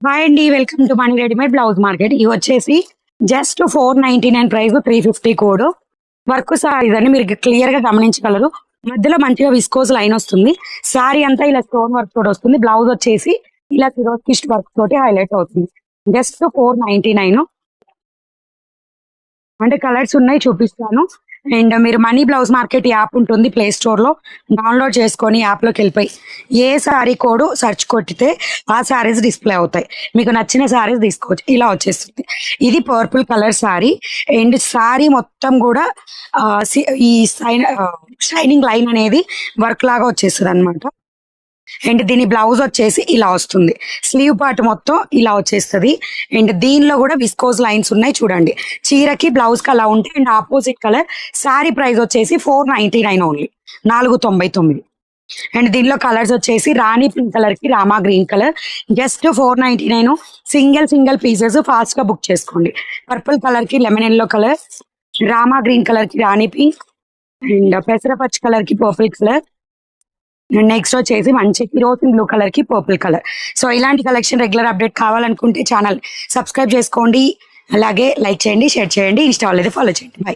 Hi అండి, welcome to money readymade blouse market. ఇవి వచ్చేసి just 499 price, 350 code. Work saris అని మీరు క్లియర్ గా గమనించగలరు. మధ్యలో మంచిగా విస్కోస్ లైన్ వస్తుంది. సారీ అంతా ఇలా స్టోన్ వర్క్ తోటి వస్తుంది. బ్లౌజ్ వచ్చేసి ఇలా సిరోస్కిస్ట్ వర్క్ తోటి హైలైట్ అవుతుంది. జస్ట్ 499. అంటే కలర్స్ ఉన్నాయి, చూపిస్తాను. అండ్ మీరు మనీ బ్లౌజ్ మార్కెట్ యాప్ ఉంటుంది ప్లే స్టోర్ లో, డౌన్లోడ్ చేసుకొని యాప్ లోకి వెళ్ళిపోయి ఏ సారీ కోడ్ సెర్చ్ కొట్టితే ఆ సారీస్ డిస్ప్లే అవుతాయి. మీకు నచ్చిన సారీస్ తీసుకోవచ్చు. ఇలా వచ్చేస్తుంది. ఇది purple colour sorry. And sorry మొత్తం కూడా ఈ షైనింగ్ లైన్ అనేది వర్క్ లాగా వచ్చేస్తుంది అనమాట. అండ్ దీని బ్లౌజ్ వచ్చేసి ఇలా వస్తుంది. స్లీవ్ పార్ట్ మొత్తం ఇలా వచ్చేస్తుంది. అండ్ దీనిలో కూడా విస్కోస్ లైన్స్ ఉన్నాయి చూడండి. చీరకి బ్లౌజ్ కి అలా ఉంటాయి. And opposite colour sari price వచ్చేసి 499 ఓన్లీ, 499. అండ్ దీనిలో కలర్స్ వచ్చేసి రాణి పింక్ కలర్ కి Rama green colour, just 499. Single pieces fast గా బుక్ చేసుకోండి. పర్పుల్ కలర్ కి lemon yellow colour, Rama green colour కి రాణి పింక్, అండ్ పెసరపచ్చి కలర్ కి పర్పుల్ కలర్, నెక్స్ట్ వచ్చేసి మంచి కిరోసిన్ బ్లూ కలర్ కి పర్పుల్ కలర్. సో ఇలాంటి కలెక్షన్ రెగ్యులర్ అప్డేట్ కావాలనుకుంటే ఛానల్ సబ్స్క్రైబ్ చేసుకోండి. అలాగే లైక్ చేయండి, షేర్ చేయండి, ఇన్స్టా అయితే ఫాలో చేయండి. బై.